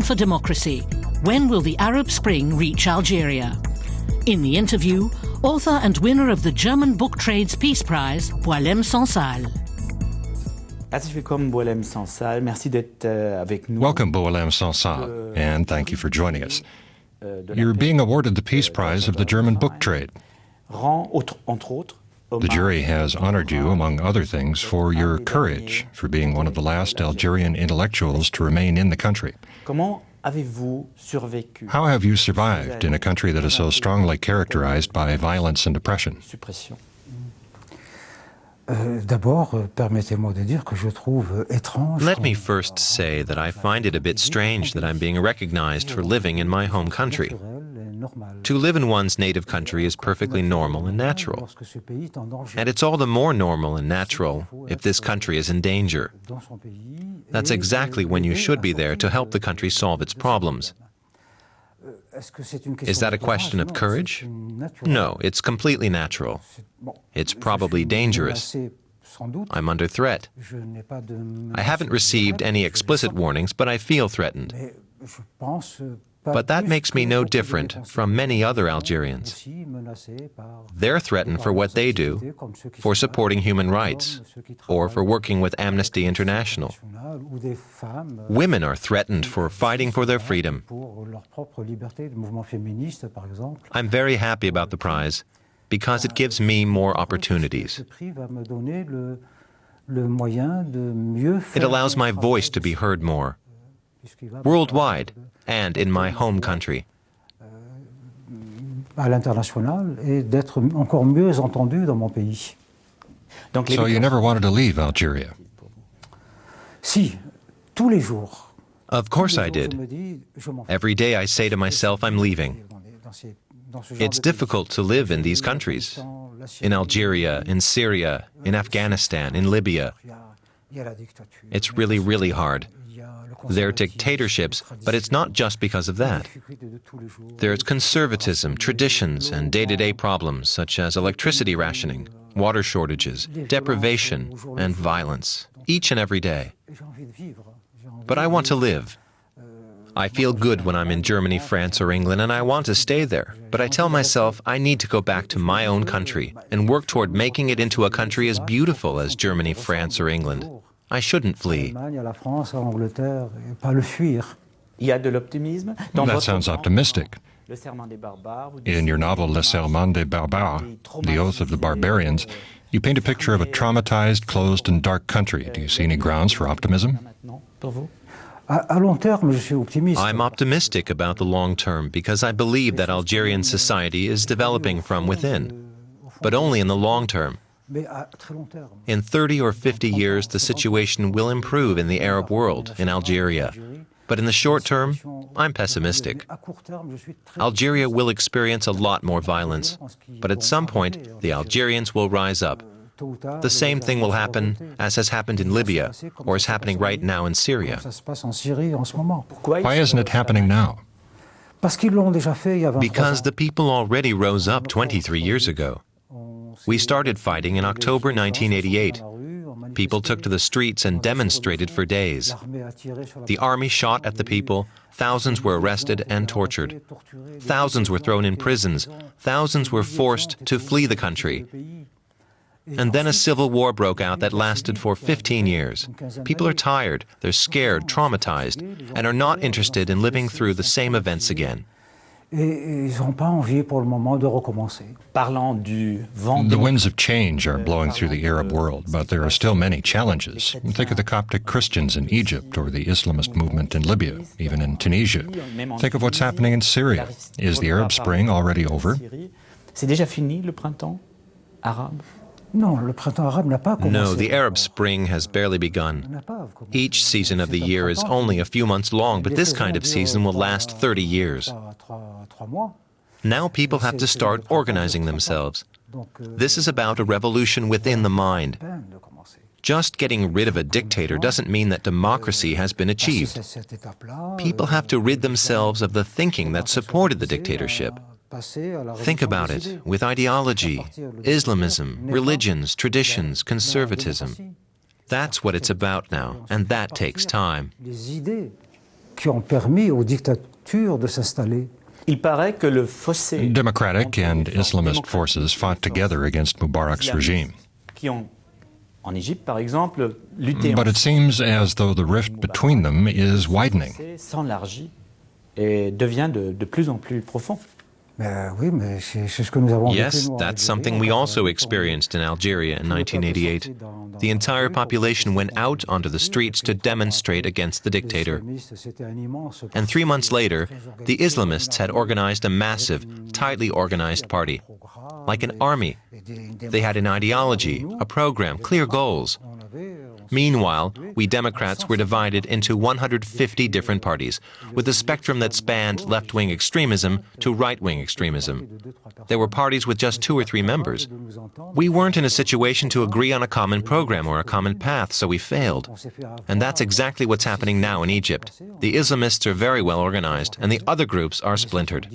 for democracy. When will the Arab Spring reach Algeria? In the interview, author and winner of the German Book Trade's Peace Prize, Boualem Sansal. Herzlich willkommen, Boualem Sansal. Merci d'être avec nous. Welcome, Boualem Sansal, and thank you for joining us. You're being awarded the Peace Prize of the German Book Trade. The jury has honored you, among other things, for your courage, for being one of the last Algerian intellectuals to remain in the country. How have you survived in a country that is so strongly characterized by violence and oppression? Let me first say that I find it a bit strange that I'm being recognized for living in my home country. To live in one's native country is perfectly normal and natural. And it's all the more normal and natural if this country is in danger. That's exactly when you should be there to help the country solve its problems. Is that a question of courage? No, it's completely natural. It's probably dangerous. I'm under threat. I haven't received any explicit warnings, but I feel threatened. But that makes me no different from many other Algerians. They're threatened for what they do, for supporting human rights, or for working with Amnesty International. Women are threatened for fighting for their freedom. I'm very happy about the prize because it gives me more opportunities. It allows my voice to be heard more, worldwide, and in my home country. So you never wanted to leave Algeria? Of course I did. Every day I say to myself, I'm leaving. It's difficult to live in these countries. In Algeria, in Syria, in Afghanistan, in Libya. It's really, really hard. They're dictatorships, but it's not just because of that. There's conservatism, traditions, and day-to-day problems such as electricity rationing, water shortages, deprivation, and violence, each and every day. But I want to live. I feel good when I'm in Germany, France, or England, and I want to stay there. But I tell myself I need to go back to my own country and work toward making it into a country as beautiful as Germany, France, or England. I shouldn't flee. That sounds optimistic. In your novel Le Serment des Barbares, The Oath of the Barbarians, you paint a picture of a traumatized, closed, and dark country. Do you see any grounds for optimism? I'm optimistic about the long term because I believe that Algerian society is developing from within, but only in the long term. In 30 or 50 years, the situation will improve in the Arab world, in Algeria. But in the short term, I'm pessimistic. Algeria will experience a lot more violence, but at some point, the Algerians will rise up. The same thing will happen as has happened in Libya, or is happening right now in Syria. Why isn't it happening now? Because the people already rose up 23 years ago. We started fighting in October 1988. People took to the streets and demonstrated for days. The army shot at the people, thousands were arrested and tortured. Thousands were thrown in prisons, thousands were forced to flee the country. And then a civil war broke out that lasted for 15 years. People are tired, they're scared, traumatized, and are not interested in living through the same events again. The winds of change are blowing through the Arab world, but there are still many challenges. Think of the Coptic Christians in Egypt or the Islamist movement in Libya, even in Tunisia. Think of what's happening in Syria. Is the Arab Spring already over? No, the Arab Spring has barely begun. Each season of the year is only a few months long, but this kind of season will last 30 years. Now people have to start organizing themselves. This is about a revolution within the mind. Just getting rid of a dictator doesn't mean that democracy has been achieved. People have to rid themselves of the thinking that supported the dictatorship. Think about it, with ideology, Islamism, religions, traditions, conservatism. That's what it's about now, and that takes time. qui ont permis aux dictatures de s'installer. Democratic and Islamist forces fought together against Mubarak's regime. But it seems as though the rift between them is widening. Yes, that's something we also experienced in Algeria in 1988. The entire population went out onto the streets to demonstrate against the dictator. And 3 months later, the Islamists had organized a massive, tightly organized party, like an army. They had an ideology, a program, clear goals. Meanwhile, we Democrats were divided into 150 different parties, with a spectrum that spanned left-wing extremism to right-wing extremism. There were parties with just 2 or 3 members. We weren't in a situation to agree on a common program or a common path, so we failed. And that's exactly what's happening now in Egypt. The Islamists are very well organized, and the other groups are splintered.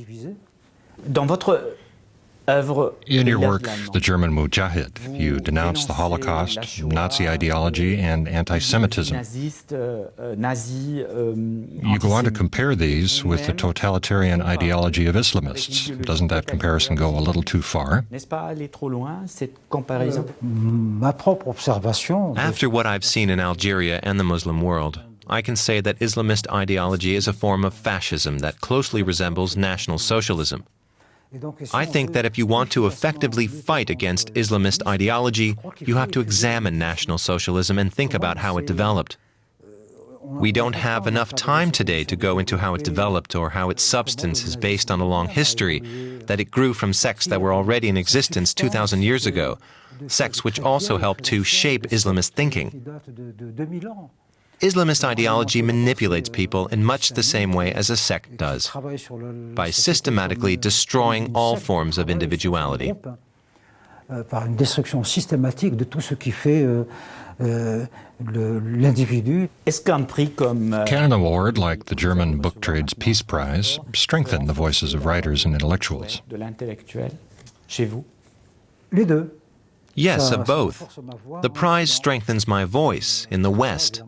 In your work, The German Mujahid, you denounce the Holocaust, Nazi ideology, and anti-Semitism. You go on to compare these with the totalitarian ideology of Islamists. Doesn't that comparison go a little too far? After what I've seen in Algeria and the Muslim world, I can say that Islamist ideology is a form of fascism that closely resembles National Socialism. I think that if you want to effectively fight against Islamist ideology, you have to examine National Socialism and think about how it developed. We don't have enough time today to go into how it developed or how its substance is based on a long history, that it grew from sects that were already in existence 2,000 years ago, sects which also helped to shape Islamist thinking. Islamist ideology manipulates people in much the same way as a sect does, by systematically destroying all forms of individuality. Can an award like the German Book Trade's Peace Prize strengthen the voices of writers and intellectuals? Yes, of both. The prize strengthens my voice in the West.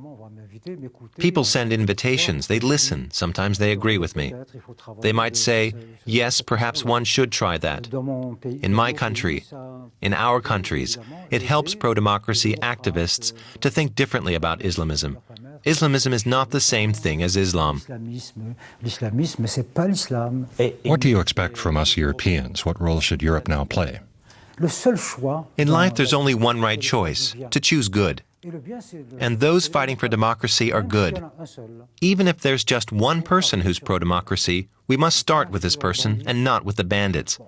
People send invitations, they listen, sometimes they agree with me. They might say, yes, perhaps one should try that. In my country, in our countries, it helps pro-democracy activists to think differently about Islamism. Islamism is not the same thing as Islam. What do you expect from us Europeans? What role should Europe now play? In life, there's only one right choice, to choose good. And those fighting for democracy are good. Even if there's just one person who's pro-democracy, we must start with this person and not with the bandits.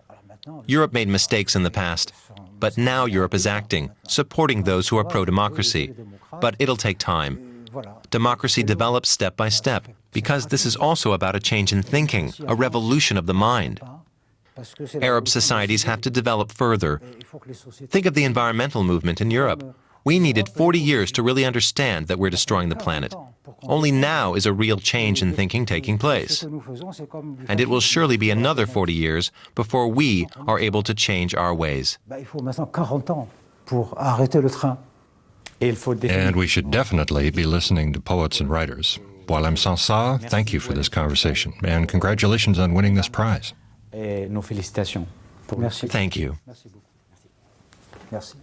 Europe made mistakes in the past, but now Europe is acting, supporting those who are pro-democracy. But it'll take time. Democracy develops step by step, because this is also about a change in thinking, a revolution of the mind. Arab societies have to develop further. Think of the environmental movement in Europe. We needed 40 years to really understand that we're destroying the planet. Only now is a real change in thinking taking place. And it will surely be another 40 years before we are able to change our ways. And we should definitely be listening to poets and writers. Boualem Sansal, thank you for this conversation, and congratulations on winning this prize. Thank you. Merci.